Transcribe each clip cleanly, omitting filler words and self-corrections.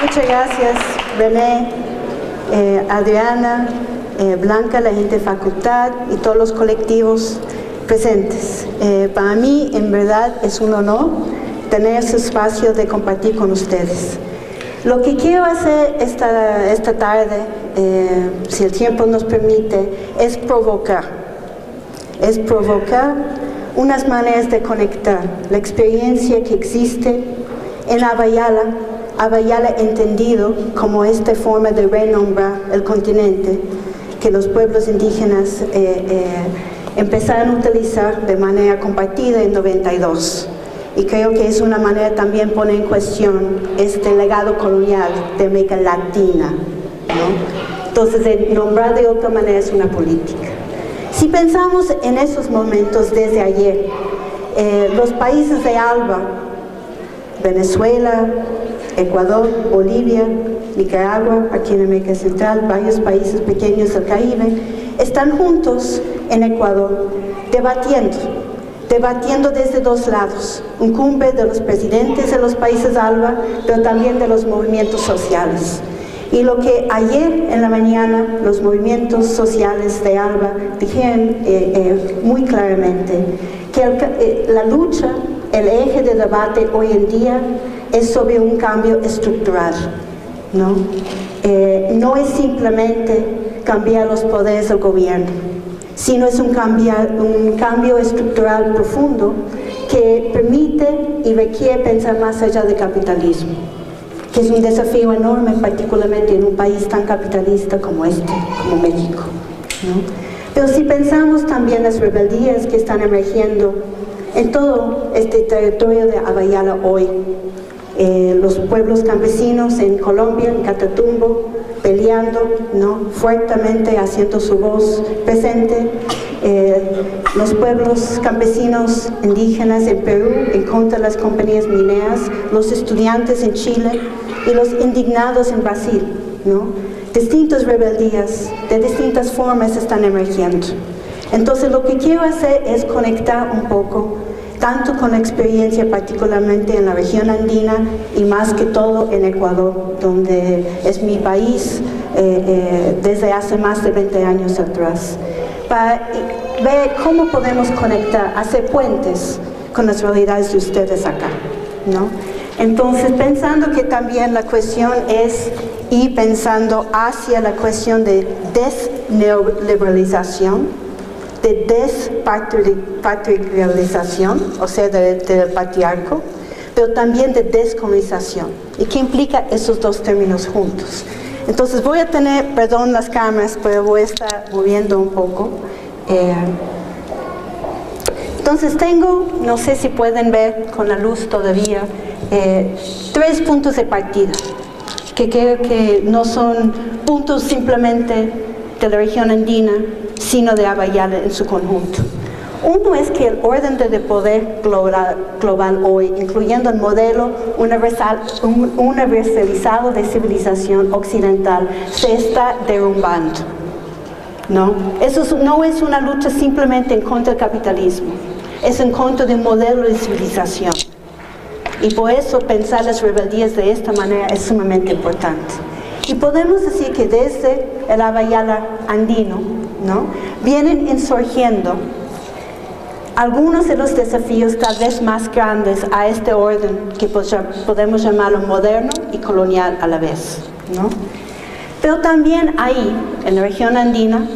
Muchas gracias, René, Adriana, Blanca, la gente de facultad y todos los colectivos presentes. Para mí, en verdad, es un honor tener ese espacio de compartir con ustedes. Lo que quiero hacer esta tarde, si el tiempo nos permite, es provocar unas maneras de conectar la experiencia que existe en Abya Yala entendido como esta forma de renombrar el continente que los pueblos indígenas empezaron a utilizar de manera compartida en 92. Y creo que es una manera también poner en cuestión este legado colonial de América Latina, ¿no? Entonces, de nombrar de otra manera es una política. Si pensamos en esos momentos desde ayer, los países de ALBA, Venezuela, Ecuador, Bolivia, Nicaragua, aquí en América Central, varios países pequeños del Caribe, están juntos en Ecuador debatiendo desde dos lados, un cumbre de los presidentes de los países ALBA, pero también de los movimientos sociales. Y lo que ayer en la mañana los movimientos sociales de ALBA dijeron muy claramente, que la lucha, el eje de debate hoy en día es sobre un cambio estructural, ¿no? No es simplemente cambiar los poderes del gobierno, sino es un cambio estructural profundo que permite y requiere pensar más allá del capitalismo, que es un desafío enorme, particularmente en un país tan capitalista como como México, ¿no? Pero si pensamos también las rebeldías que están emergiendo en todo este territorio de Abya Yala hoy, los pueblos campesinos en Colombia, en Catatumbo, peleando, ¿no?, fuertemente, haciendo su voz presente, los pueblos campesinos indígenas en Perú en contra de las compañías mineras, los estudiantes en Chile y los indignados en Brasil, ¿no? Distintas rebeldías de distintas formas están emergiendo. Entonces lo que quiero hacer es conectar un poco tanto con la experiencia particularmente en la región andina y más que todo en Ecuador, donde es mi país desde hace más de 20 años atrás, para ver cómo podemos conectar, hacer puentes con las realidades de ustedes acá, ¿no? Entonces, pensando que también la cuestión es ir pensando hacia la cuestión de desneoliberalización, de despatriarcalización, o sea, del patriarco, pero también de descolonización. ¿Y qué implica esos dos términos juntos? Entonces voy a tener, perdón las cámaras, pero voy a estar moviendo un poco. Entonces tengo, no sé si pueden ver con la luz todavía, 3 puntos de partida, que creo que no son puntos simplemente de la región andina, sino de Abya Yala en su conjunto. Uno es que el orden de poder global hoy, incluyendo el modelo universalizado de civilización occidental, se está derrumbando, ¿no? Eso no es una lucha simplemente en contra del capitalismo, es en contra de un modelo de civilización. Y por eso pensar las rebeldías de esta manera es sumamente importante. Y podemos decir que desde el Abya Yala andino, ¿no?, vienen insurgiendo algunos de los desafíos tal vez más grandes a este orden que podemos llamarlo moderno y colonial a la vez, ¿no? Pero también ahí, en la región andina,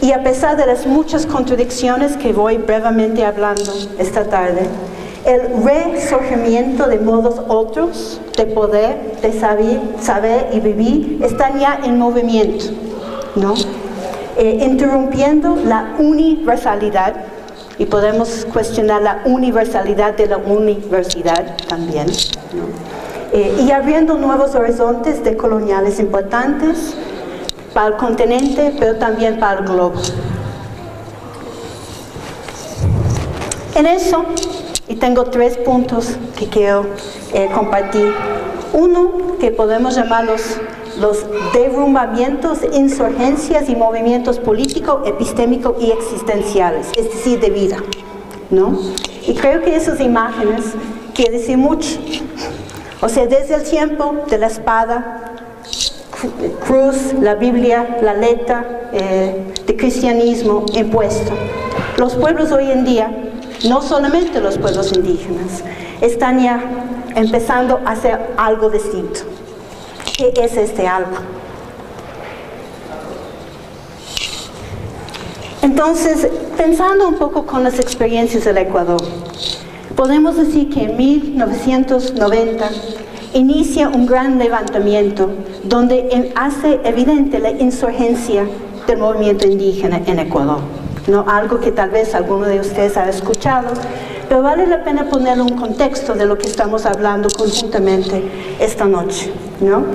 y a pesar de las muchas contradicciones que voy brevemente hablando esta tarde, el resurgimiento de modos otros de poder, de saber y vivir están ya en movimiento, ¿no? Interrumpiendo la universalidad, y podemos cuestionar la universalidad de la universidad también, ¿no? Y abriendo nuevos horizontes decoloniales importantes para el continente, pero también para el globo. En eso, y tengo 3 puntos que quiero compartir. Uno, que podemos llamar los derrumbamientos, insurgencias y movimientos políticos, epistémicos y existenciales, es decir, de vida, ¿no? Y creo que esas imágenes quieren decir mucho. O sea, desde el tiempo de la espada, cruz, la Biblia, la letra de cristianismo impuesto. Los pueblos hoy en día, no solamente los pueblos indígenas, están ya empezando a hacer algo distinto. ¿Qué es este algo? Entonces, pensando un poco con las experiencias del Ecuador, podemos decir que en 1990 inicia un gran levantamiento donde hace evidente la insurgencia del movimiento indígena en Ecuador. ¿No? Algo que tal vez alguno de ustedes ha escuchado, pero vale la pena poner un contexto de lo que estamos hablando conjuntamente esta noche, ¿no?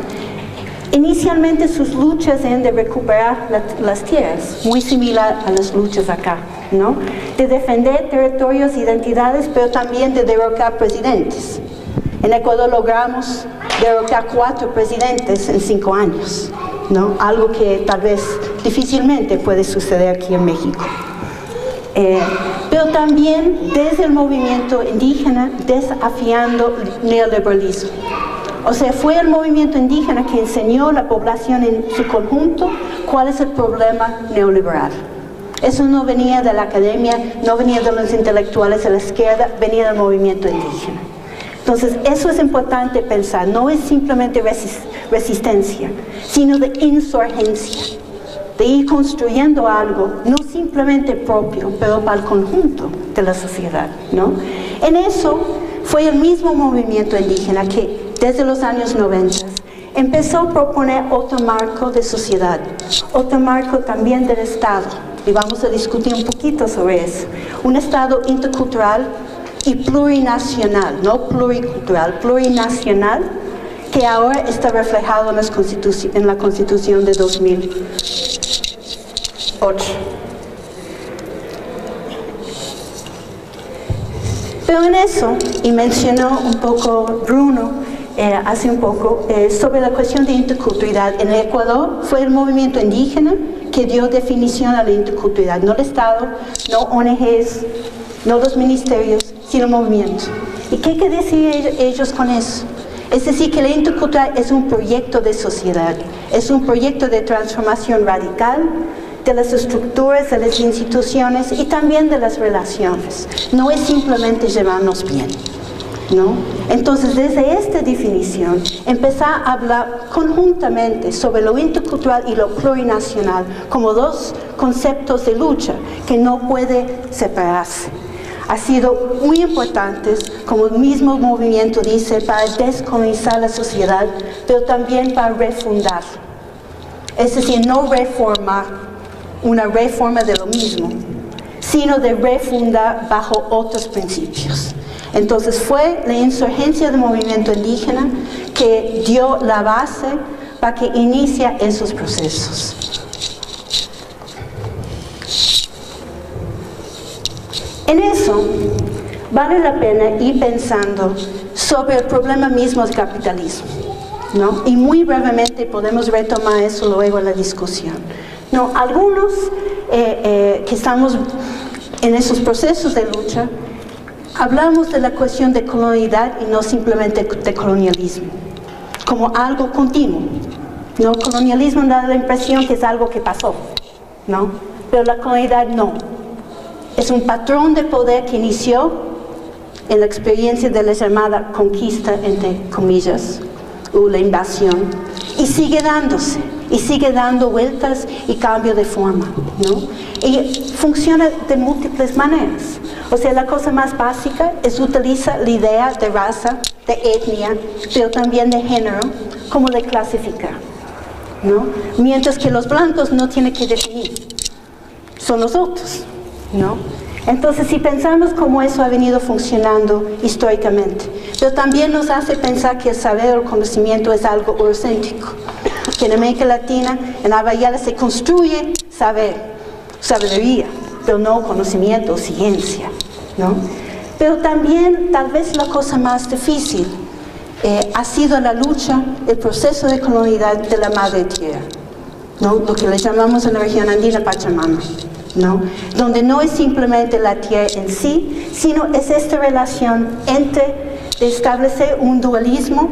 Inicialmente sus luchas eran de recuperar las tierras, muy similar a las luchas acá, ¿no? De defender territorios, identidades, pero también de derrocar presidentes. En Ecuador logramos derrocar 4 presidentes en 5 años, ¿no? Algo que tal vez difícilmente puede suceder aquí en México. Pero también desde el movimiento indígena desafiando el neoliberalismo. O sea, fue el movimiento indígena que enseñó a la población en su conjunto cuál es el problema neoliberal. Eso no venía de la academia, no venía de los intelectuales de la izquierda, venía del movimiento indígena. Entonces, eso es importante pensar, no es simplemente resistencia, sino de insurgencia, de ir construyendo algo, no simplemente propio, pero para el conjunto de la sociedad, ¿no? En eso fue el mismo movimiento indígena que desde los años 90 empezó a proponer otro marco de sociedad, otro marco también del Estado, y vamos a discutir un poquito sobre eso. Un Estado intercultural y plurinacional, no pluricultural, plurinacional, que ahora está reflejado en la Constitución de 2008. Pero en eso, y mencionó un poco Bruno hace un poco, sobre la cuestión de interculturalidad. En el Ecuador fue el movimiento indígena que dio definición a la interculturalidad, no el Estado, no ONGs, no los ministerios, sino el movimiento. ¿Y qué quiere decir ellos con eso? Es decir, que la interculturalidad es un proyecto de sociedad, es un proyecto de transformación radical de las estructuras, de las instituciones y también de las relaciones. No es simplemente llevarnos bien, ¿no? Entonces, desde esta definición, empezar a hablar conjuntamente sobre lo intercultural y lo plurinacional como 2 conceptos de lucha que no pueden separarse. Ha sido muy importante, como el mismo movimiento dice, para descolonizar la sociedad, pero también para refundar. Es decir, no reformar una reforma de lo mismo, sino de refundar bajo otros principios. Entonces fue la insurgencia del movimiento indígena que dio la base para que inicie esos procesos. En eso, vale la pena ir pensando sobre el problema mismo del capitalismo, ¿no? Y muy brevemente podemos retomar eso luego en la discusión. No, algunos que estamos en esos procesos de lucha, hablamos de la cuestión de colonialidad y no simplemente de colonialismo, como algo continuo. ¿No? Colonialismo da la impresión que es algo que pasó, ¿no? Pero la colonialidad no. Es un patrón de poder que inició en la experiencia de la llamada conquista, entre comillas, o la invasión, y sigue dándose, y sigue dando vueltas y cambio de forma, ¿no? Y funciona de múltiples maneras. O sea, la cosa más básica es utilizar la idea de raza, de etnia, pero también de género, como de clasificar, ¿no? Mientras que los blancos no tienen que definir, son los otros, ¿no? Entonces, si pensamos cómo eso ha venido funcionando históricamente, pero también nos hace pensar que el saber o el conocimiento es algo eurocéntrico, que en América Latina, en Abayala se construye saber, sabiduría, pero no conocimiento o ciencia, ¿no? Pero también, tal vez la cosa más difícil ha sido la lucha, el proceso de colonialidad de la madre tierra, ¿no? Lo que le llamamos en la región andina Pachamama, ¿no? Donde no es simplemente la tierra en sí, sino es esta relación entre de establecer un dualismo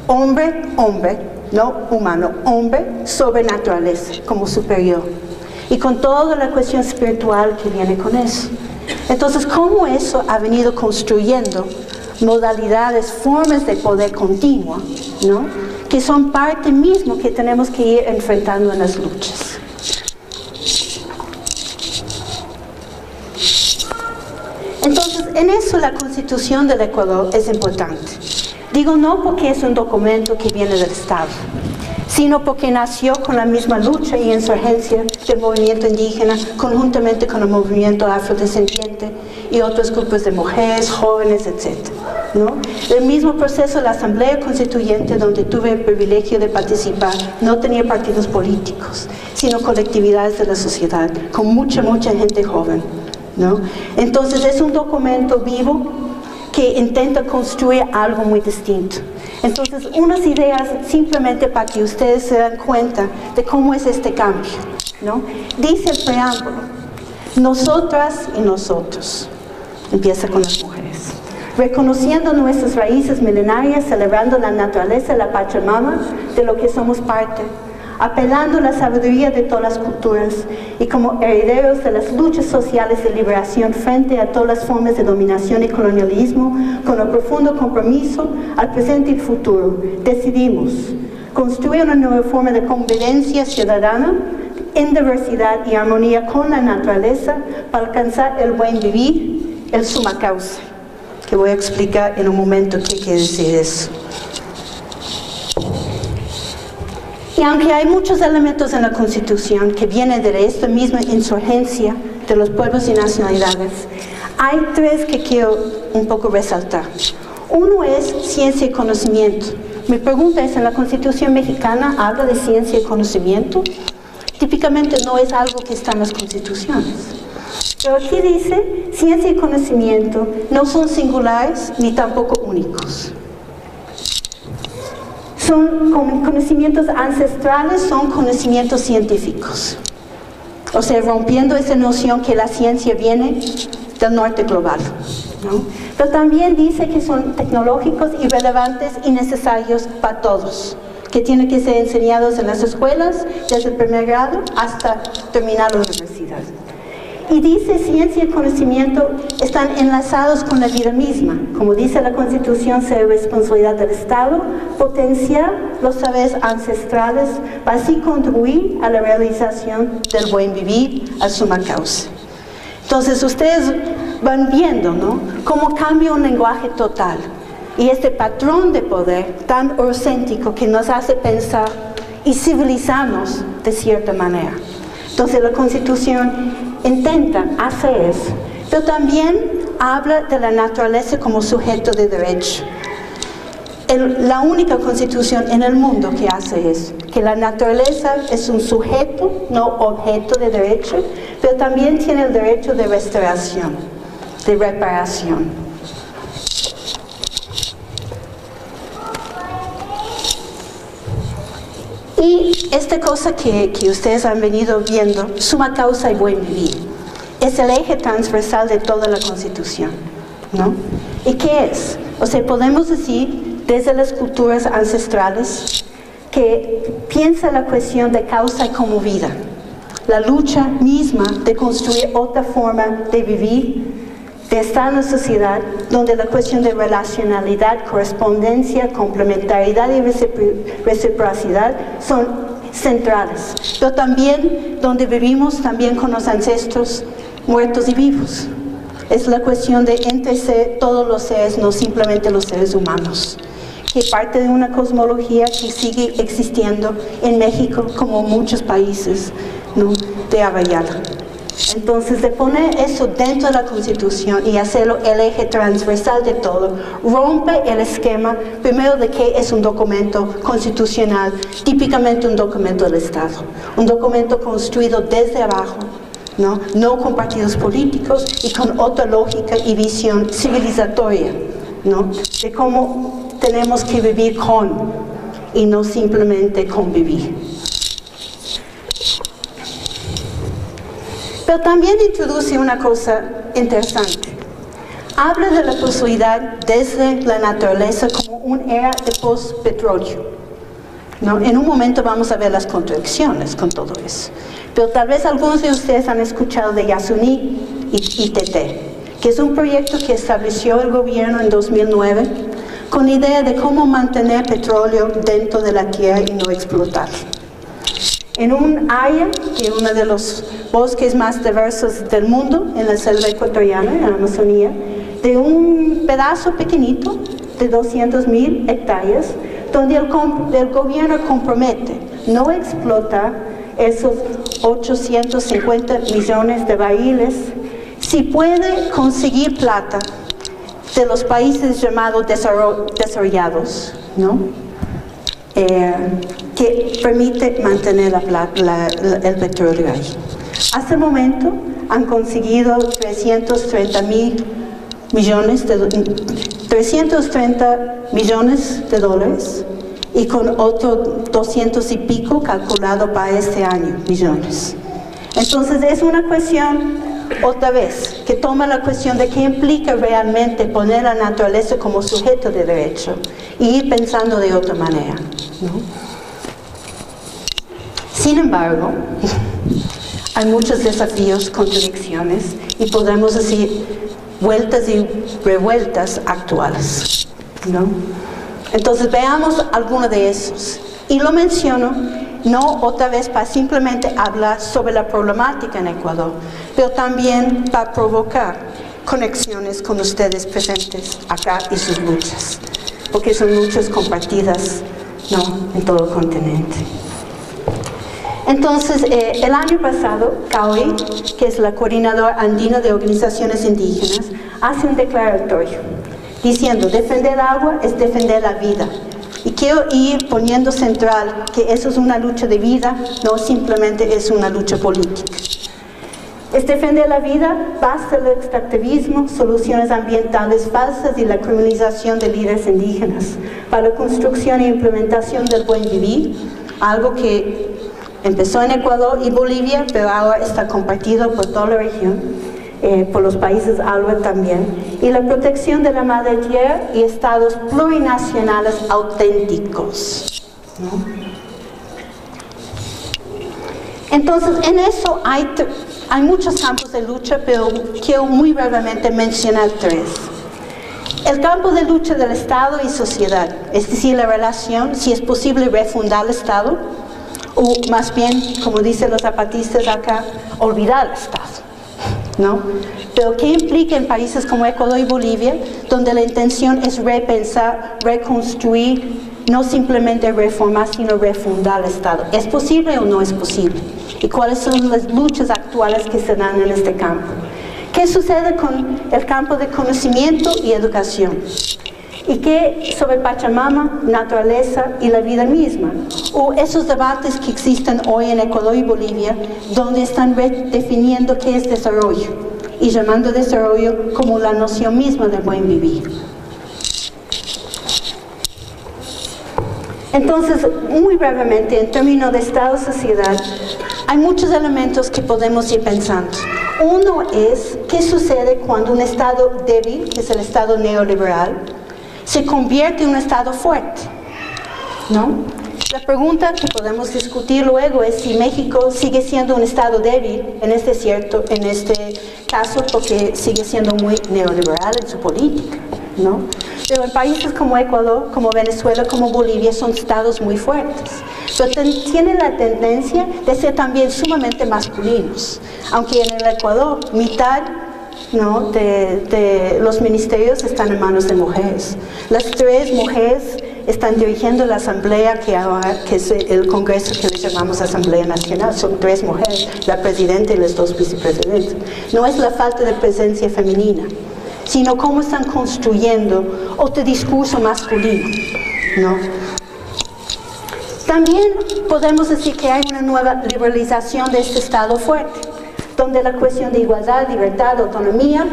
hombre-hombre, no humano, hombre sobre naturaleza como superior, y con toda la cuestión espiritual que viene con eso. Entonces, ¿cómo eso ha venido construyendo modalidades, formas de poder continua, ¿no?, que son parte mismo que tenemos que ir enfrentando en las luchas? Entonces, en eso la Constitución del Ecuador es importante. Digo no porque es un documento que viene del Estado, sino porque nació con la misma lucha y insurgencia del movimiento indígena, conjuntamente con el movimiento afrodescendiente y otros grupos de mujeres, jóvenes, etc., ¿no? El mismo proceso de la Asamblea Constituyente, donde tuve el privilegio de participar, no tenía partidos políticos, sino colectividades de la sociedad, con mucha gente joven, ¿no? Entonces es un documento vivo que intenta construir algo muy distinto. Entonces, unas ideas simplemente para que ustedes se den cuenta de cómo es este cambio, ¿no? Dice el preámbulo: nosotras y nosotros. Empieza con las mujeres. Reconociendo nuestras raíces milenarias, celebrando la naturaleza, la Pachamama, de lo que somos parte, apelando a la sabiduría de todas las culturas y como herederos de las luchas sociales de liberación frente a todas las formas de dominación y colonialismo, con el profundo compromiso al presente y futuro, decidimos construir una nueva forma de convivencia ciudadana en diversidad y armonía con la naturaleza para alcanzar el buen vivir, el suma causa, que voy a explicar en un momento qué quiere decir eso. Y aunque hay muchos elementos en la Constitución que vienen de esta misma insurgencia de los pueblos y nacionalidades, hay tres que quiero un poco resaltar. Uno es ciencia y conocimiento. Mi pregunta es, ¿en la Constitución mexicana habla de ciencia y conocimiento? Típicamente no es algo que está en las constituciones. Pero aquí dice, ciencia y conocimiento no son singulares ni tampoco únicos. Son conocimientos ancestrales, son conocimientos científicos. O sea, rompiendo esa noción que la ciencia viene del norte global, ¿no? Pero también dice que son tecnológicos y relevantes y necesarios para todos, que tienen que ser enseñados en las escuelas desde el primer grado hasta terminar la universidad. Y dice, ciencia y conocimiento están enlazados con la vida misma. Como dice la Constitución, ser responsabilidad del Estado, potenciar los saberes ancestrales para así contribuir a la realización del buen vivir, a suma causa. Entonces, ustedes van viendo, ¿no?, cómo cambia un lenguaje total. Y este patrón de poder tan eurocéntrico que nos hace pensar y civilizarnos de cierta manera. Entonces, la Constitución intenta hacer eso, pero también habla de la naturaleza como sujeto de derecho. La única constitución en el mundo que hace eso, que la naturaleza es un sujeto, no objeto de derecho, pero también tiene el derecho de restauración, de reparación. Y esta cosa que ustedes han venido viendo, suma causa y buen vivir, es el eje transversal de toda la Constitución, ¿no? ¿Y qué es? O sea, podemos decir, desde las culturas ancestrales, que piensa la cuestión de causa como vida, la lucha misma de construir otra forma de vivir, de estar en la sociedad, donde la cuestión de relacionalidad, correspondencia, complementariedad y reciprocidad son centrales, pero también donde vivimos también con los ancestros muertos y vivos. Es la cuestión de entre todos los seres, no simplemente los seres humanos, que parte de una cosmología que sigue existiendo en México como en muchos países, ¿no?, de Avayala. Entonces, de poner eso dentro de la Constitución y hacerlo el eje transversal de todo, rompe el esquema, primero, de que es un documento constitucional, típicamente un documento del Estado, un documento construido desde abajo, no con partidos políticos y con otra lógica y visión civilizatoria, ¿no?, de cómo tenemos que vivir con y no simplemente convivir. Pero también introduce una cosa interesante. habla de la posibilidad desde la naturaleza como una era de post-petróleo, ¿no? En un momento vamos a ver las contradicciones con todo eso. Pero tal vez algunos de ustedes han escuchado de Yasuní y ITT, que es un proyecto que estableció el gobierno en 2009 con la idea de cómo mantener petróleo dentro de la tierra y no explotarlo. En un área que es uno de los bosques más diversos del mundo, en la selva ecuatoriana, en la Amazonía, de un pedazo pequeñito de 200,000 hectáreas, donde el gobierno compromete no explotar esos 850 millones de barriles si puede conseguir plata de los países llamados desarrollados, ¿no? Que permite mantener el petróleo ahí. Hasta el momento han conseguido 330 millones de dólares y con otros 200 y pico calculado para este año, millones. Entonces es una cuestión, otra vez, que toma la cuestión de qué implica realmente poner la naturaleza como sujeto de derecho y ir pensando de otra manera, ¿no? Sin embargo, hay muchos desafíos, contradicciones y podemos decir vueltas y revueltas actuales, ¿no? Entonces veamos algunos de esos. Y lo menciono no otra vez para simplemente hablar sobre la problemática en Ecuador, pero también para provocar conexiones con ustedes presentes acá y sus luchas, porque son luchas compartidas, ¿no?, en todo el continente. Entonces, el año pasado, CAOI, que es la Coordinadora Andina de Organizaciones Indígenas, hace un declaratorio diciendo: defender agua es defender la vida. Y quiero ir poniendo central que eso es una lucha de vida, no simplemente es una lucha política. Es defender la vida, basta el extractivismo, soluciones ambientales falsas y la criminalización de líderes indígenas para la construcción e implementación del buen vivir, algo que empezó en Ecuador y Bolivia, pero ahora está compartido por toda la región. Por los países ALBA también, y la protección de la madre tierra y estados plurinacionales auténticos, ¿no? Entonces, en eso hay muchos campos de lucha, pero quiero muy brevemente mencionar tres. El campo de lucha del Estado y sociedad, es decir, la relación, si es posible refundar el Estado, o más bien, como dicen los zapatistas acá, olvidar el Estado, ¿no? Pero ¿qué implica en países como Ecuador y Bolivia, donde la intención es repensar, reconstruir, no simplemente reformar, sino refundar el Estado? ¿Es posible o no es posible? ¿Y cuáles son las luchas actuales que se dan en este campo? ¿Qué sucede con el campo de conocimiento y educación? ¿Y qué sobre Pachamama, naturaleza y la vida misma? O esos debates que existen hoy en Ecuador y Bolivia, donde están redefiniendo qué es desarrollo y llamando desarrollo como la noción misma de buen vivir. Entonces, muy brevemente, en términos de Estado-sociedad, hay muchos elementos que podemos ir pensando. Uno es, ¿qué sucede cuando un Estado débil, que es el Estado neoliberal, se convierte en un Estado fuerte, ¿no? La pregunta que podemos discutir luego es si México sigue siendo un Estado débil en este caso, porque sigue siendo muy neoliberal en su política, ¿no? Pero en países como Ecuador, como Venezuela, como Bolivia, son estados muy fuertes, pero tienen la tendencia de ser también sumamente masculinos, aunque en el Ecuador mitad, ¿no?, de los ministerios están en manos de mujeres. Las 3 mujeres están dirigiendo la asamblea que es el Congreso que le llamamos Asamblea Nacional. Son 3 mujeres, la presidenta y los 2 vicepresidentes. No es la falta de presencia femenina, sino cómo están construyendo otro discurso masculino, ¿no? También podemos decir que hay una nueva liberalización de este Estado fuerte, donde la cuestión de igualdad, libertad, autonomía,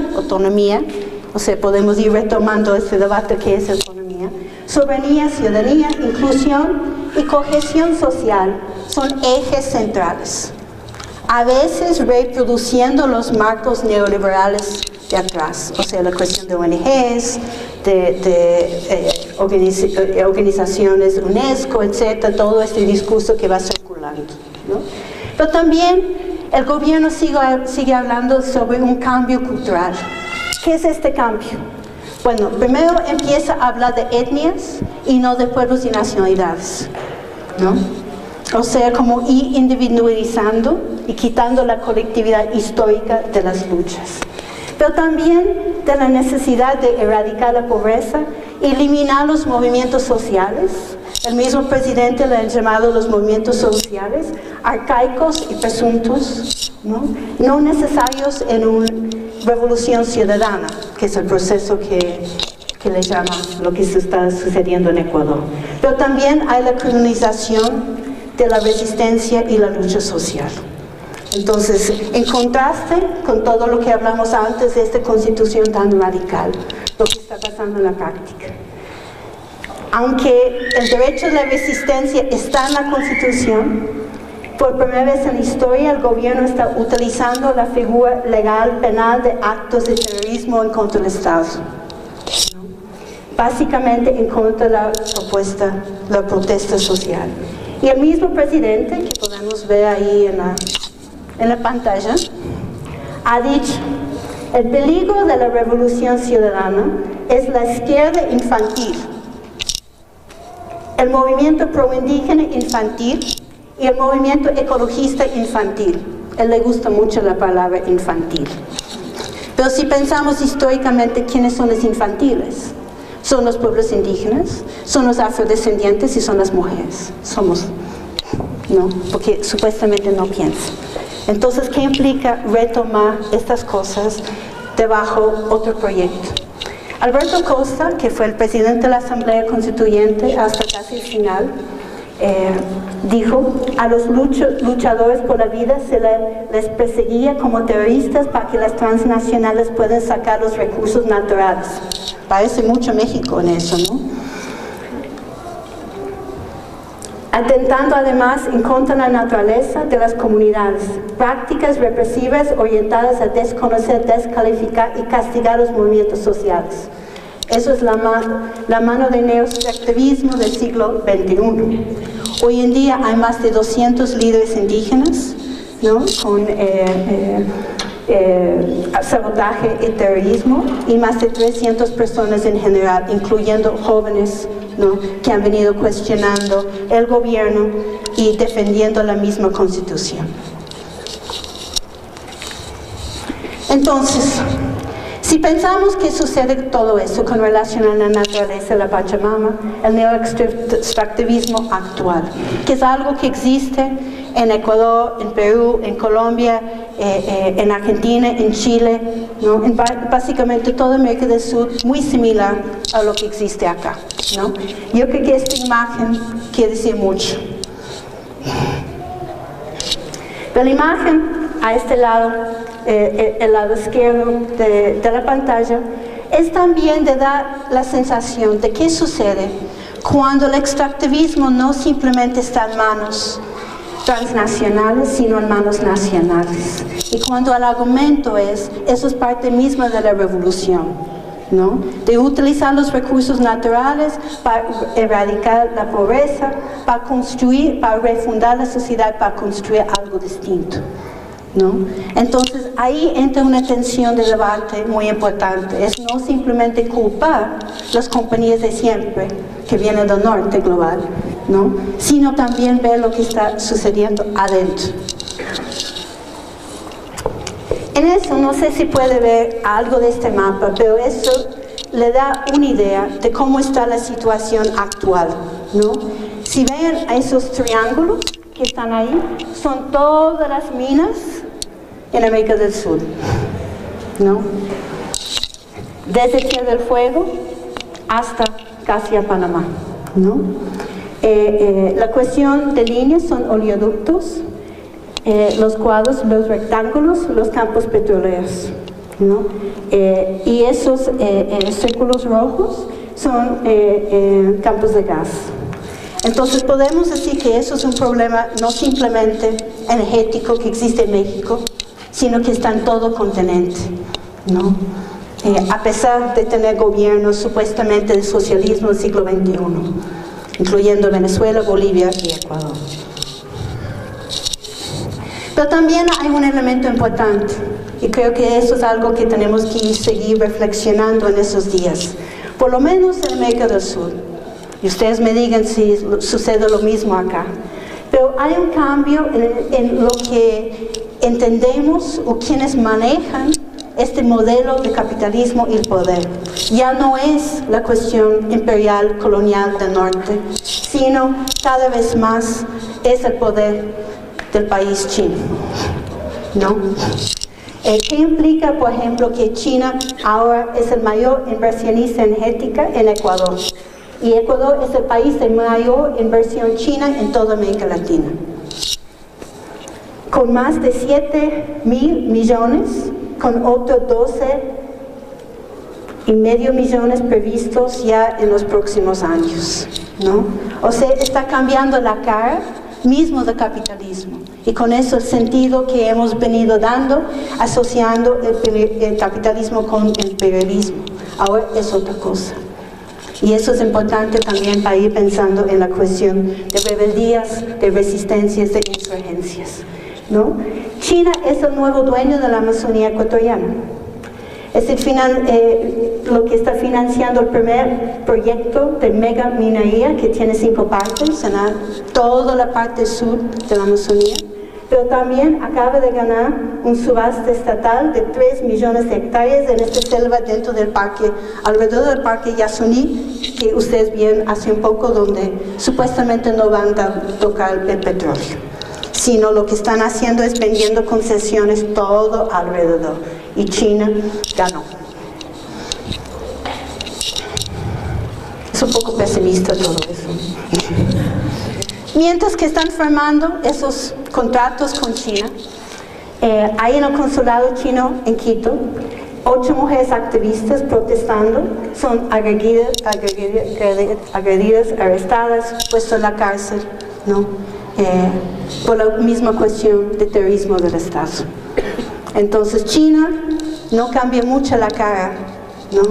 o sea, podemos ir retomando este debate que es autonomía, soberanía, ciudadanía, inclusión y cohesión social son ejes centrales, a veces reproduciendo los marcos neoliberales de atrás, o sea, la cuestión de ONGs, de organizaciones UNESCO, etcétera, todo este discurso que va circulando, ¿no? Pero también el gobierno sigue hablando sobre un cambio cultural. ¿Qué es este cambio? Bueno, primero empieza a hablar de etnias y no de pueblos y nacionalidades, ¿no? O sea, como ir individualizando y quitando la colectividad histórica de las luchas. Pero también de la necesidad de erradicar la pobreza, eliminar los movimientos sociales. El mismo presidente le ha llamado los movimientos sociales arcaicos y presuntos, no necesarios en una revolución ciudadana, que es el proceso que le llama lo que se está sucediendo en Ecuador. Pero también hay la criminalización de la resistencia y la lucha social. Entonces, en contraste con todo lo que hablamos antes de esta constitución tan radical, lo que está pasando en la práctica. Aunque el derecho de la resistencia está en la Constitución, por primera vez en la historia el gobierno está utilizando la figura legal penal de actos de terrorismo en contra del Estado. Básicamente en contra de la protesta social. Y el mismo presidente, que podemos ver ahí en la pantalla, ha dicho: el peligro de la revolución ciudadana es la izquierda infantil, el movimiento proindígena infantil y el movimiento ecologista infantil. A él le gusta mucho la palabra infantil. Pero si pensamos históricamente, ¿quiénes son los infantiles? Son los pueblos indígenas, son los afrodescendientes y son las mujeres. Somos, ¿no? Porque supuestamente no piensan. Entonces, ¿qué implica retomar estas cosas debajo otro proyecto? Alberto Costa, que fue el presidente de la Asamblea Constituyente hasta casi el final, dijo: a los luchadores por la vida se les perseguía como terroristas para que las transnacionales puedan sacar los recursos naturales. Parece mucho México en eso, ¿no? Atentando además en contra de la naturaleza de las comunidades, prácticas represivas orientadas a desconocer, descalificar y castigar los movimientos sociales. Eso es la mano de neoextractivismo del siglo XXI. Hoy en día hay más de 200 líderes indígenas, ¿no? Con sabotaje y terrorismo, y más de 300 personas en general, incluyendo jóvenes, ¿no? Que han venido cuestionando el gobierno y defendiendo la misma Constitución. Entonces, si pensamos que sucede todo eso con relación a la naturaleza, la Pachamama, el neoextractivismo actual, que es algo que existe en Ecuador, en Perú, en Colombia, en Argentina, en Chile, ¿no? Básicamente toda América del Sur, muy similar a lo que existe acá, ¿no? Yo creo que esta imagen quiere decir mucho. De la imagen, a este lado, el lado izquierdo de la pantalla, es también de dar la sensación de qué sucede cuando el extractivismo no simplemente está en manos transnacionales, sino en manos nacionales. Y cuando el argumento eso es parte misma de la revolución, ¿no? De utilizar los recursos naturales para erradicar la pobreza, para construir, para refundar la sociedad, para construir algo distinto, ¿no? Entonces ahí entra una tensión de debate muy importante. Es no simplemente culpar las compañías de siempre que vienen del norte global, ¿no? Sino también ver lo que está sucediendo adentro. En eso, no sé si puede ver algo de este mapa, pero eso le da una idea de cómo está la situación actual, ¿no? Si ven esos triángulos que están ahí, son todas las minas en América del Sur, ¿no? Desde Tierra del Fuego hasta casi a Panamá, ¿no? La cuestión de líneas son oleoductos, los cuadros, los rectángulos, los campos petroleros, ¿no? Y esos círculos rojos son campos de gas. Entonces podemos decir que eso es un problema no simplemente energético que existe en México, sino que está en todo continente, ¿no? A pesar de tener gobiernos supuestamente de socialismo del siglo XXI, incluyendo Venezuela, Bolivia y Ecuador. Pero también hay un elemento importante, y creo que eso es algo que tenemos que seguir reflexionando en esos días, por lo menos en América del Sur, y ustedes me digan si sucede lo mismo acá. Pero hay un cambio en lo que entendemos o quienes manejan este modelo de capitalismo y el poder. Ya no es la cuestión imperial, colonial del norte, sino cada vez más es el poder del país chino, ¿no? ¿Qué implica, por ejemplo, que China ahora es el mayor inversionista energética en Ecuador? Y Ecuador es el país de mayor inversión china en toda América Latina. Con más de 7.000 millones, con otros 12,5 millones previstos ya en los próximos años, ¿no? O sea, está cambiando la cara mismo del capitalismo. Y con eso el sentido que hemos venido dando, asociando el capitalismo con el imperialismo. Ahora es otra cosa. Y eso es importante también para ir pensando en la cuestión de rebeldías, de resistencias, de insurgencias, ¿no? China es el nuevo dueño de la Amazonía ecuatoriana. Es lo que está financiando el primer proyecto de mega minería que tiene 5 partes en toda la parte sur de la Amazonía, pero también acaba de ganar un subasta estatal de 3 millones de hectáreas en esta selva dentro del parque, alrededor del parque Yasuní, que ustedes vieron hace un poco, donde supuestamente no van a tocar el petróleo, sino lo que están haciendo es vendiendo concesiones todo alrededor, y China ganó. Es un poco pesimista todo eso. Mientras que están firmando esos contratos con China, ahí en el consulado chino en Quito, 8 mujeres activistas protestando son agredidas, arrestadas, puestas en la cárcel, ¿no? Por la misma cuestión de terrorismo del Estado. Entonces China no cambia mucho la cara, ¿no?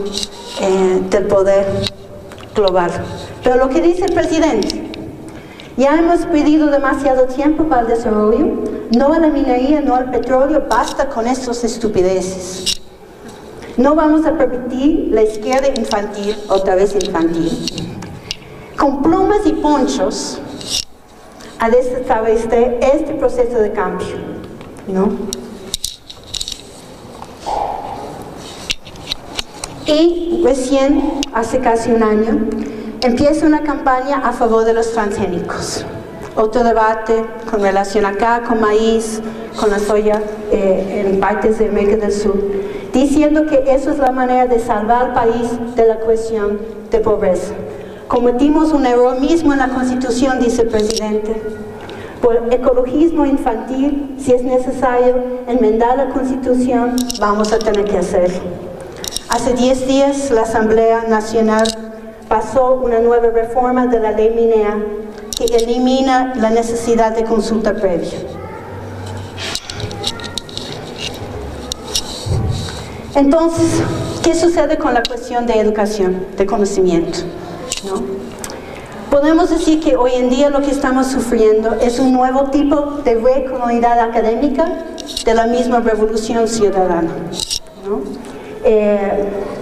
Del poder global. Pero lo que dice el presidente: ya hemos pedido demasiado tiempo para el desarrollo, no a la minería, no al petróleo, basta con estas estupideces. No vamos a permitir la izquierda infantil, otra vez infantil, con plumas y ponchos, a desestablecer este proceso de cambio, ¿no? Y recién, hace casi un año, empieza una campaña a favor de los transgénicos. Otro debate con relación acá, con maíz, con la soya en partes de América del Sur, diciendo que eso es la manera de salvar al país de la cuestión de pobreza. Cometimos un error mismo en la Constitución, dice el presidente. Por ecologismo infantil, si es necesario enmendar la Constitución, vamos a tener que hacerlo. Hace 10 días la Asamblea Nacional pasó una nueva reforma de la ley minera que elimina la necesidad de consulta previa. Entonces, ¿qué sucede con la cuestión de educación, de conocimiento, ¿no? Podemos decir que hoy en día lo que estamos sufriendo es un nuevo tipo de recolonialidad académica de la misma revolución ciudadana, ¿no?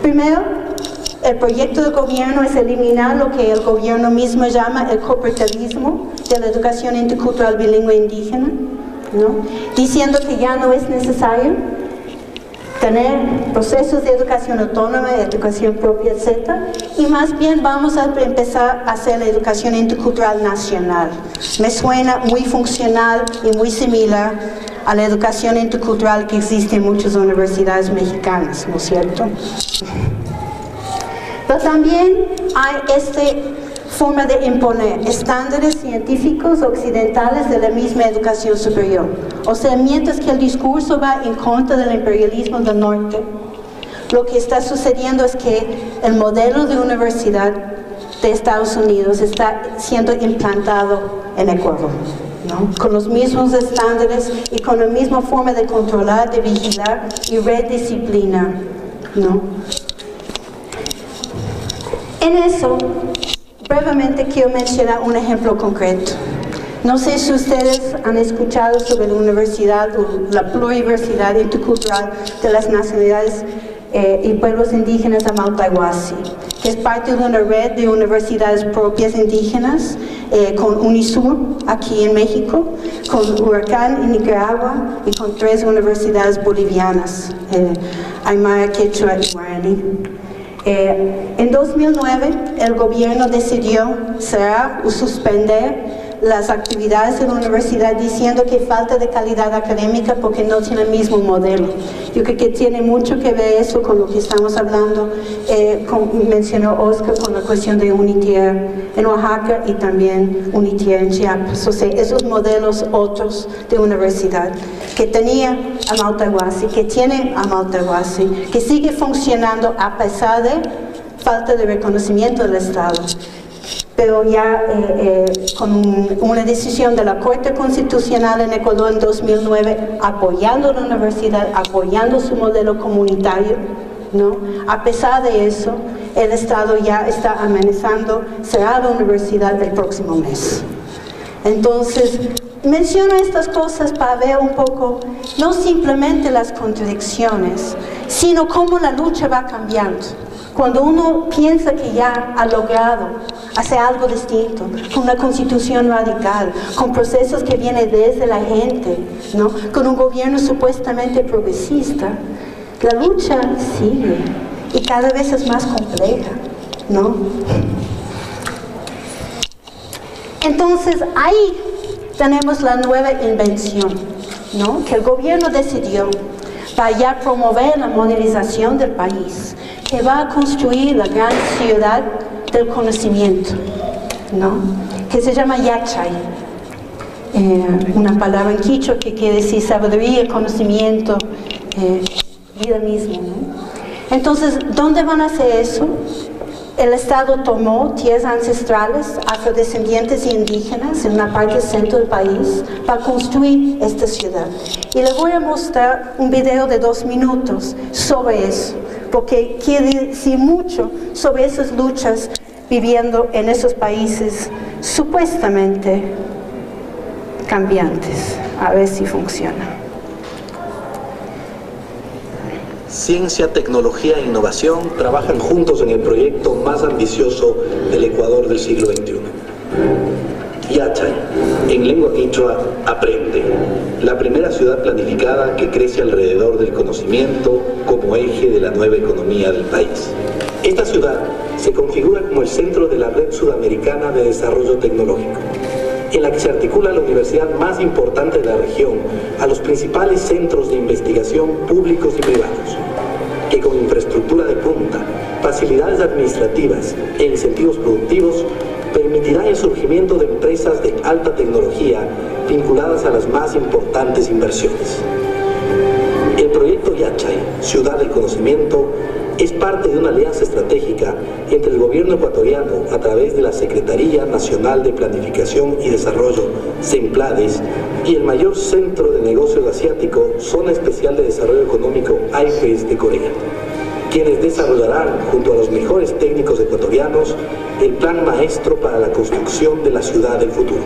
Primero, el proyecto del gobierno es eliminar lo que el gobierno mismo llama el cooperativismo de la educación intercultural bilingüe indígena, ¿no? Diciendo que ya no es necesario tener procesos de educación autónoma, de educación propia, etc. Y más bien vamos a empezar a hacer la educación intercultural nacional. Me suena muy funcional y muy similar a la educación intercultural que existe en muchas universidades mexicanas, ¿no es cierto? Pero también hay esta forma de imponer estándares científicos occidentales de la misma educación superior. O sea, mientras que el discurso va en contra del imperialismo del norte, lo que está sucediendo es que el modelo de universidad de Estados Unidos está siendo implantado en Ecuador. ¿no? Con los mismos estándares y con la misma forma de controlar, de vigilar y redisciplinar, ¿no? En eso, brevemente quiero mencionar un ejemplo concreto. No sé si ustedes han escuchado sobre la universidad o la pluriversidad intercultural de las nacionalidades y pueblos indígenas de Maltahuasi, que es parte de una red de universidades propias indígenas con UNISUR aquí en México, con Huracán en Nicaragua y con 3 universidades bolivianas, Aymara, Quechua y Guaraní. En 2009 el gobierno decidió cerrar o suspender las actividades de la universidad diciendo que falta de calidad académica porque no tiene el mismo modelo. Yo creo que tiene mucho que ver eso con lo que estamos hablando, como mencionó Oscar, con la cuestión de UNITIER en Oaxaca y también UNITIER en Chiapas. O sea, esos modelos otros de universidad que tenía a Maltahuasi, que tiene a Maltahuasi, que sigue funcionando a pesar de falta de reconocimiento del Estado. Pero ya con una decisión de la Corte Constitucional en Ecuador en 2009, apoyando la universidad, apoyando su modelo comunitario, ¿no? A pesar de eso, el Estado ya está amenazando cerrar la universidad el próximo mes. Entonces, menciono estas cosas para ver un poco, no simplemente las contradicciones, sino cómo la lucha va cambiando. Cuando uno piensa que ya ha logrado hacer algo distinto, con una constitución radical, con procesos que vienen desde la gente, ¿no? Con un gobierno supuestamente progresista, la lucha sigue y cada vez es más compleja, ¿no? Entonces ahí tenemos la nueva invención, ¿no? Que el gobierno decidió para ya promover la modernización del país, que va a construir la gran ciudad del conocimiento, ¿no? Que se llama Yachay, una palabra en quichua que quiere decir sabiduría, conocimiento, vida misma, ¿no? Entonces, ¿dónde van a hacer eso? El Estado tomó tierras ancestrales, afrodescendientes y indígenas en una parte del centro del país para construir esta ciudad. Y les voy a mostrar un video de 2 minutos sobre eso, porque quiere decir mucho sobre esas luchas viviendo en esos países supuestamente cambiantes. A ver si funciona. Ciencia, tecnología e innovación trabajan juntos en el proyecto más ambicioso del Ecuador del siglo XXI. Yachay, en lengua quichua, aprende, la primera ciudad planificada que crece alrededor del conocimiento como eje de la nueva economía del país. Esta ciudad se configura como el centro de la Red Sudamericana de Desarrollo Tecnológico, en la que se articula la universidad más importante de la región a los principales centros de investigación públicos y privados, que con infraestructura de punta, facilidades administrativas e incentivos productivos permitirá el surgimiento de empresas de alta tecnología vinculadas a las más importantes inversiones. El proyecto Yachay, Ciudad del Conocimiento, es parte de una alianza estratégica entre el gobierno ecuatoriano a través de la Secretaría Nacional de Planificación y Desarrollo, CENPLADES, y el mayor centro de negocios asiático, Zona Especial de Desarrollo Económico, IFES de Corea, quienes desarrollarán, junto a los mejores técnicos ecuatorianos, el plan maestro para la construcción de la ciudad del futuro.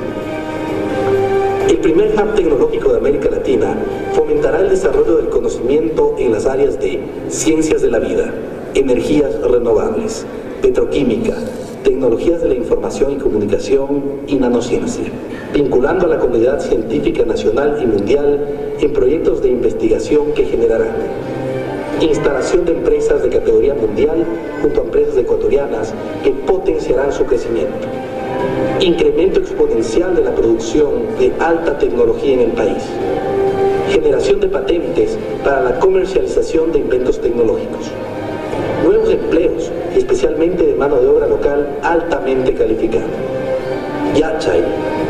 El primer hub tecnológico de América Latina fomentará el desarrollo del conocimiento en las áreas de ciencias de la vida, energías renovables, petroquímica, tecnologías de la información y comunicación y nanociencia, vinculando a la comunidad científica nacional y mundial en proyectos de investigación que generarán instalación de empresas de categoría mundial junto a empresas ecuatorianas que potenciarán su crecimiento, incremento exponencial de la producción de alta tecnología en el país, generación de patentes para la comercialización de inventos tecnológicos, nuevos empleos, especialmente de mano de obra local altamente calificada. Yachay,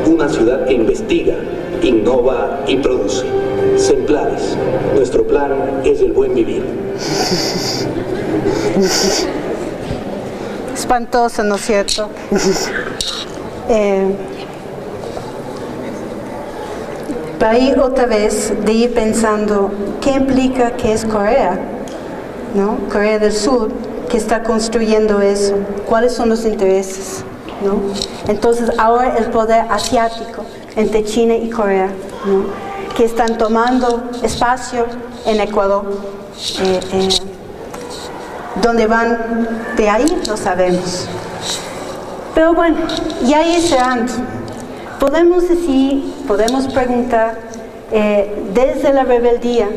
una ciudad que investiga, innova y produce. CENPLADES, nuestro plan es el buen vivir. Espantoso, ¿no es cierto? para ir otra vez, de ir pensando qué implica que es Corea, ¿no? Corea del Sur, que está construyendo eso, cuáles son los intereses, ¿no? Entonces ahora el poder asiático entre China y Corea, ¿no? Que están tomando espacio en Ecuador, donde van de ahí no sabemos. Pero bueno, ya ir cerrando, podemos decir, podemos preguntar desde la rebeldía,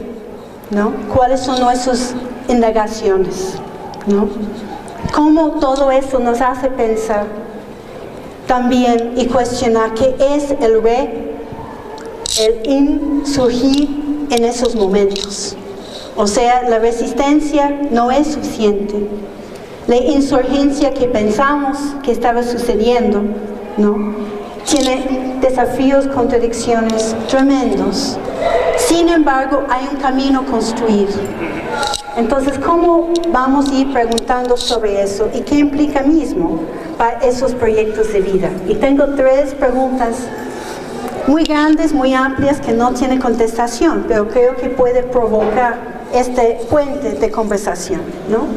¿no? ¿Cuáles son nuestras indagaciones, ¿no? Cómo todo eso nos hace pensar también y cuestionar qué es el insurgir en esos momentos. O sea, la resistencia no es suficiente. La insurgencia que pensamos que estaba sucediendo, ¿no? Tiene desafíos, contradicciones tremendos. Sin embargo, hay un camino construido. Entonces, ¿cómo vamos a ir preguntando sobre eso? ¿Y qué implica mismo para esos proyectos de vida? Y tengo 3 preguntas muy grandes, muy amplias, que no tienen contestación, pero creo que puede provocar este puente de conversación, ¿no?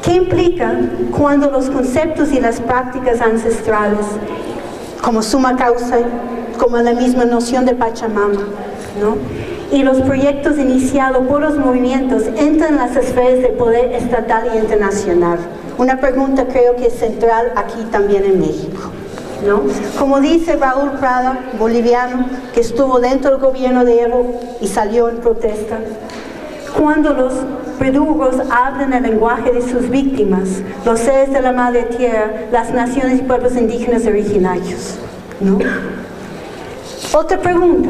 ¿Qué implica cuando los conceptos y las prácticas ancestrales, como suma causa, como la misma noción de Pachamama, ¿no? Y los proyectos iniciados por los movimientos entran en las esferas de poder estatal e internacional? Una pregunta creo que es central aquí también en México, ¿no? Como dice Raúl Prada, boliviano, que estuvo dentro del gobierno de Evo y salió en protesta, cuando los verdugos hablan el lenguaje de sus víctimas, los seres de la madre tierra, las naciones y pueblos indígenas originarios, ¿no? Otra pregunta,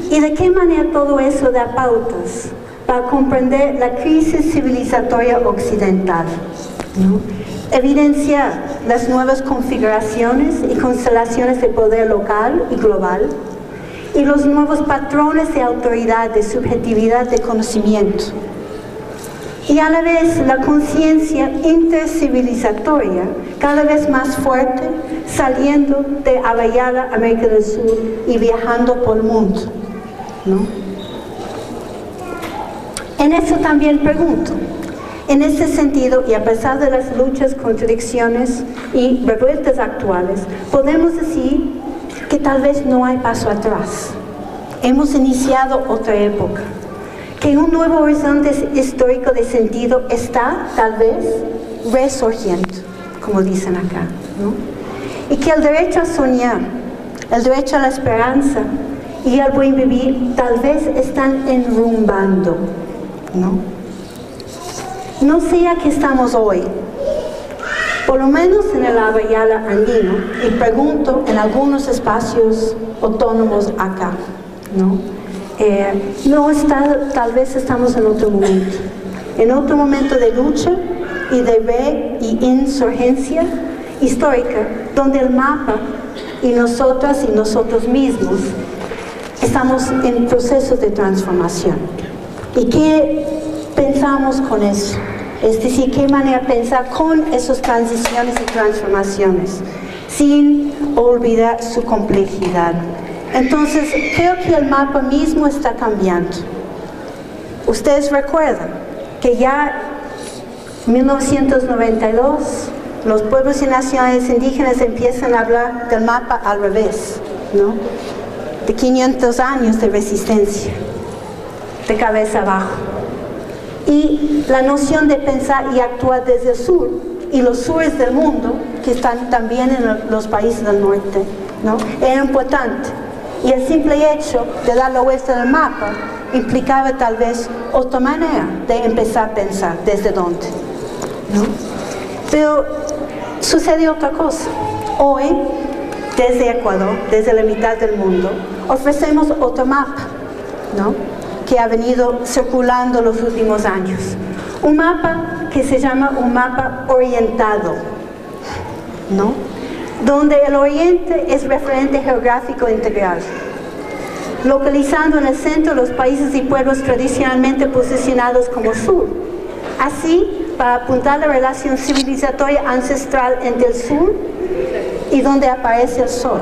¿y de qué manera todo eso da pautas para comprender la crisis civilizatoria occidental, ¿no? Evidenciar las nuevas configuraciones y constelaciones de poder local y global, y los nuevos patrones de autoridad, de subjetividad, de conocimiento. Y a la vez la conciencia intercivilizatoria cada vez más fuerte, saliendo de Abayala, América del Sur, y viajando por el mundo, ¿no? En eso también pregunto, en ese sentido, y a pesar de las luchas, contradicciones y revueltas actuales, podemos decir que tal vez no hay paso atrás. Hemos iniciado otra época, que un nuevo horizonte histórico de sentido está tal vez resurgiendo, como dicen acá, ¿no? Y que el derecho a soñar, el derecho a la esperanza y al buen vivir tal vez están enrumbando, ¿no? No sea que estamos hoy, por lo menos en el Abayala andino, y pregunto en algunos espacios autónomos acá, ¿no? Tal vez estamos en otro momento de lucha y de insurgencia histórica, donde el mapa y nosotras y nosotros mismos estamos en procesos de transformación. ¿Y qué pensamos con eso? Es decir, qué manera pensar con esas transiciones y transformaciones, sin olvidar su complejidad. Entonces, creo que el mapa mismo está cambiando. Ustedes recuerdan que ya en 1992 los pueblos y naciones indígenas empiezan a hablar del mapa al revés, ¿no? De 500 años de resistencia, de cabeza abajo. Y la noción de pensar y actuar desde el sur y los sures del mundo, que están también en los países del norte, ¿no? Era importante. Y el simple hecho de dar la vuelta del mapa implicaba tal vez otra manera de empezar a pensar, ¿desde dónde? ¿No? Pero sucede otra cosa. Hoy, desde Ecuador, desde la mitad del mundo, ofrecemos otro mapa, ¿no? Que ha venido circulando los últimos años. Un mapa que se llama un mapa orientado, ¿no? Donde el oriente es referente geográfico integral, localizando en el centro los países y pueblos tradicionalmente posicionados como sur. Así, para apuntar la relación civilizatoria ancestral entre el sur y donde aparece el sol,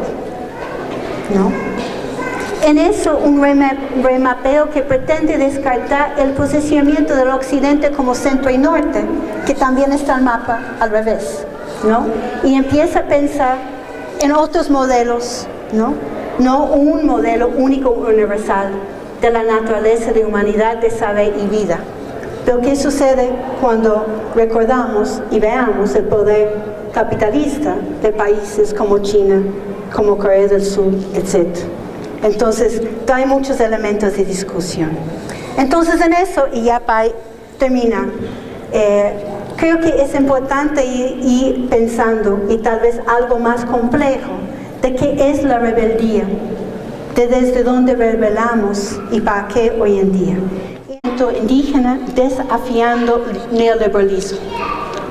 ¿no? En eso, un remapeo que pretende descartar el posicionamiento del occidente como centro y norte, que también está el mapa al revés, ¿no? Y empieza a pensar en otros modelos, ¿no? No un modelo único universal de la naturaleza de humanidad, de saber y vida. Pero ¿qué sucede cuando recordamos y veamos el poder capitalista de países como China, como Corea del Sur, etc.? Entonces, hay muchos elementos de discusión. Entonces, en eso, y ya para terminar, creo que es importante ir pensando, y tal vez algo más complejo, de qué es la rebeldía, de desde dónde rebelamos y para qué hoy en día. Indígena desafiando el neoliberalismo.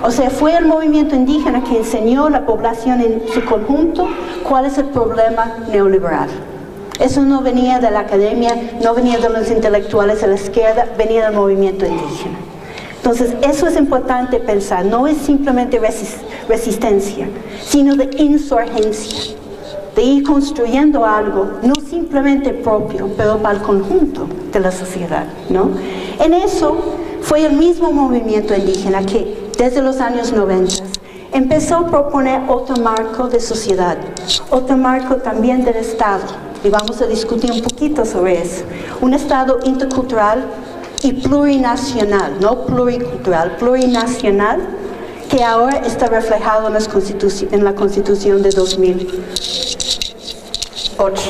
O sea, fue el movimiento indígena que enseñó a la población en su conjunto cuál es el problema neoliberal. Eso no venía de la academia, no venía de los intelectuales de la izquierda, venía del movimiento indígena. Entonces, eso es importante pensar, no es simplemente resistencia, sino de insurgencia, de ir construyendo algo, no simplemente propio, pero para el conjunto de la sociedad, ¿no? En eso fue el mismo movimiento indígena que desde los años 90 empezó a proponer otro marco de sociedad, otro marco también del Estado, y vamos a discutir un poquito sobre eso. Un Estado intercultural y plurinacional, no pluricultural, plurinacional, que ahora está reflejado en la Constitución de 2008.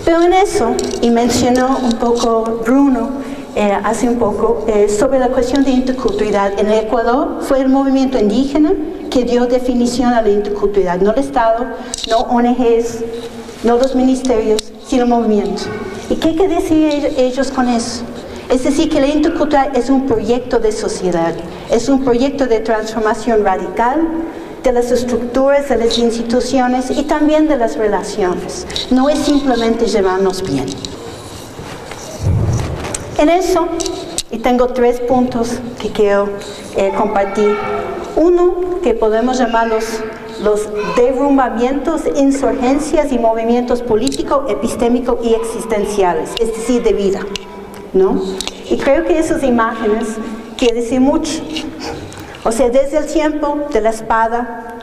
Pero en eso, y mencionó un poco Bruno hace un poco, sobre la cuestión de interculturalidad. En el Ecuador fue el movimiento indígena que dio definición a la interculturalidad, no el Estado, no ONGs, no los ministerios, sino el movimiento. ¿Y qué quiere decir ellos con eso? Es decir, que la interculturalidad es un proyecto de sociedad, es un proyecto de transformación radical de las estructuras, de las instituciones y también de las relaciones. No es simplemente llevarnos bien. En eso, y tengo 3 puntos que quiero compartir. Uno, que podemos llamar los derrumbamientos, insurgencias y movimientos políticos, epistémicos y existenciales, es decir, de vida, ¿no? Y creo que esas imágenes quieren decir mucho. O sea, desde el tiempo de la espada,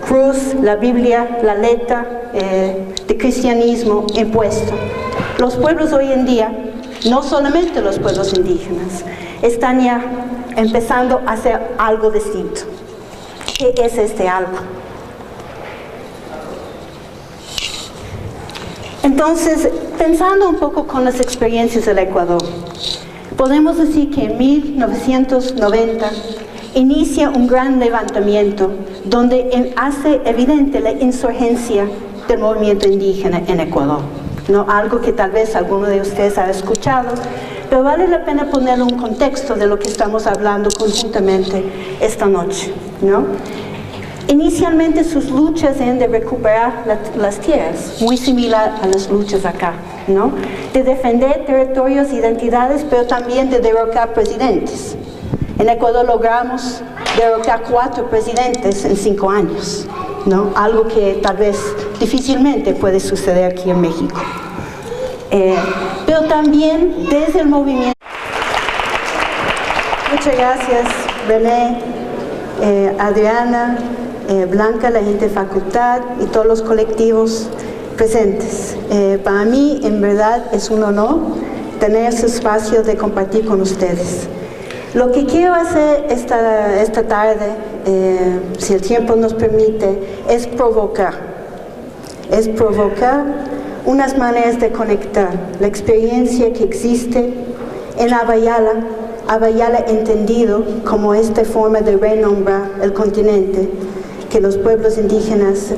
cruz, la Biblia, la letra de cristianismo impuesto. Los pueblos hoy en día, no solamente los pueblos indígenas, están ya empezando a hacer algo distinto. ¿Qué es este algo? Entonces, pensando un poco con las experiencias del Ecuador, podemos decir que en 1990 inicia un gran levantamiento donde hace evidente la insurgencia del movimiento indígena en Ecuador. ¿No? Algo que tal vez alguno de ustedes ha escuchado, pero vale la pena poner un contexto de lo que estamos hablando conjuntamente esta noche, ¿no? Inicialmente sus luchas eran de recuperar las tierras, muy similar a las luchas acá, ¿no? De defender territorios, identidades, pero también de derrocar presidentes. En Ecuador logramos derrocar 4 presidentes en 5 años, ¿no? Algo que tal vez difícilmente puede suceder aquí en México. Pero también desde el movimiento. Muchas gracias, René, Adriana, Blanca, la gente de facultad y todos los colectivos presentes. Para mí, en verdad, es un honor tener ese espacio de compartir con ustedes. Lo que quiero hacer esta tarde, si el tiempo nos permite, es provocar unas maneras de conectar la experiencia que existe en Abayala entendido como esta forma de renombrar el continente que los pueblos indígenas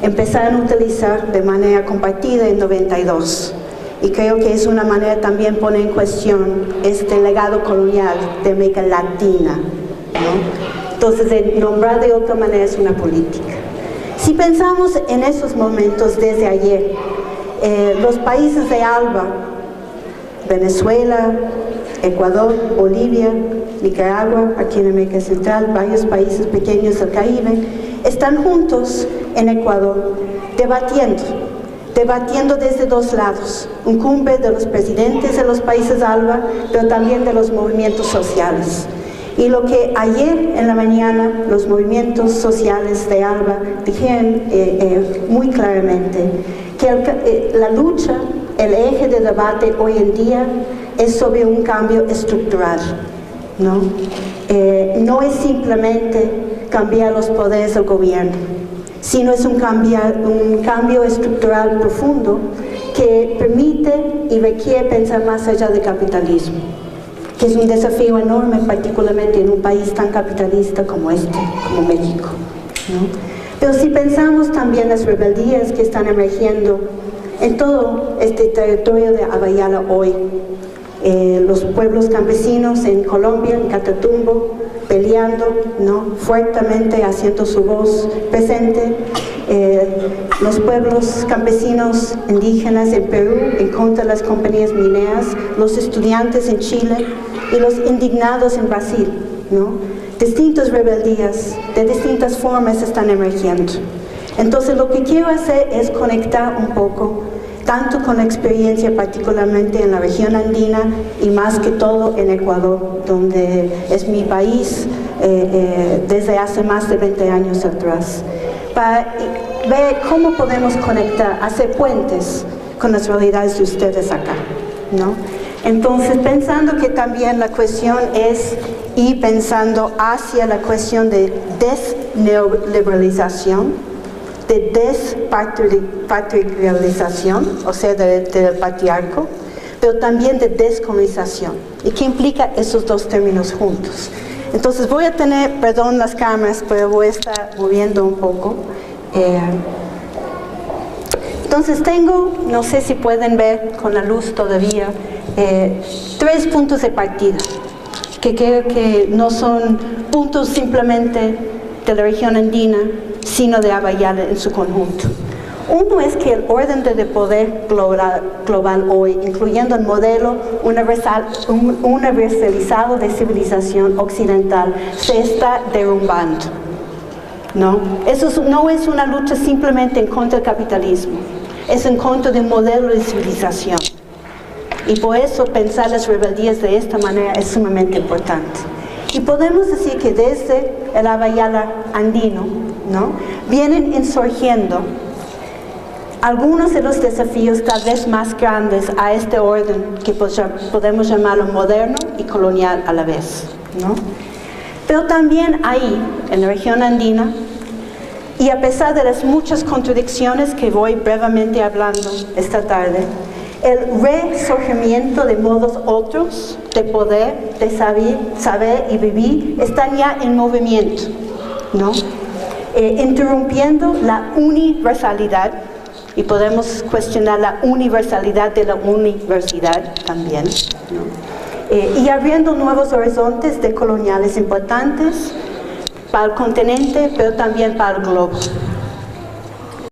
empezaron a utilizar de manera compartida en 92. Y creo que es una manera también poner en cuestión este legado colonial de América Latina, ¿no? Entonces, de nombrar de otra manera es una política. Si pensamos en esos momentos desde ayer, los países de ALBA, Venezuela, Ecuador, Bolivia, Nicaragua, aquí en América Central, varios países pequeños del Caribe, están juntos en Ecuador, debatiendo desde dos lados, un cumbre de los presidentes de los países ALBA, pero también de los movimientos sociales. Y lo que ayer en la mañana los movimientos sociales de ALBA dijeron muy claramente, que la lucha, el eje de debate hoy en día es sobre un cambio estructural, ¿no? No es simplemente cambiar los poderes del gobierno, sino es un cambio estructural profundo que permite y requiere pensar más allá del capitalismo, que es un desafío enorme, particularmente en un país tan capitalista como como México, ¿no? Pero si pensamos también las rebeldías que están emergiendo en todo este territorio de Abayala hoy, los pueblos campesinos en Colombia, en Catatumbo, peleando, ¿no?, fuertemente, haciendo su voz presente, los pueblos campesinos indígenas en Perú en contra de las compañías mineras, los estudiantes en Chile y los indignados en Brasil, ¿no? Distintas rebeldías de distintas formas están emergiendo. Entonces lo que quiero hacer es conectar un poco tanto con la experiencia particularmente en la región andina y más que todo en Ecuador, donde es mi país desde hace más de 20 años atrás, para ver cómo podemos conectar, hacer puentes con las realidades de ustedes acá, ¿no? Entonces, pensando que también la cuestión es ir pensando hacia la cuestión de desneoliberalización, de despatriarcalización, o sea, del patriarco, pero también de descolonización. ¿Y qué implica esos dos términos juntos? Entonces voy a tener, perdón las cámaras, pero voy a estar moviendo un poco. Entonces tengo, no sé si pueden ver con la luz todavía, 3 puntos de partida, que creo que no son puntos simplemente de la región andina, sino de Abayala en su conjunto. Uno es que el orden de poder global hoy, incluyendo el modelo universalizado de civilización occidental, se está derrumbando, ¿no? Eso no es una lucha simplemente en contra del capitalismo, es en contra del modelo de civilización. Y por eso pensar las rebeldías de esta manera es sumamente importante. Y podemos decir que desde el Abayala andino, ¿no?, vienen insurgiendo algunos de los desafíos tal vez más grandes a este orden que podemos llamarlo moderno y colonial a la vez, ¿no? Pero también ahí, en la región andina, y a pesar de las muchas contradicciones que voy brevemente hablando esta tarde, el resurgimiento de modos otros de poder, de saber y vivir están ya en movimiento, ¿no? Interrumpiendo la universalidad, y podemos cuestionar la universalidad de la universidad también, ¿no? Y abriendo nuevos horizontes decoloniales importantes para el continente, pero también para el globo.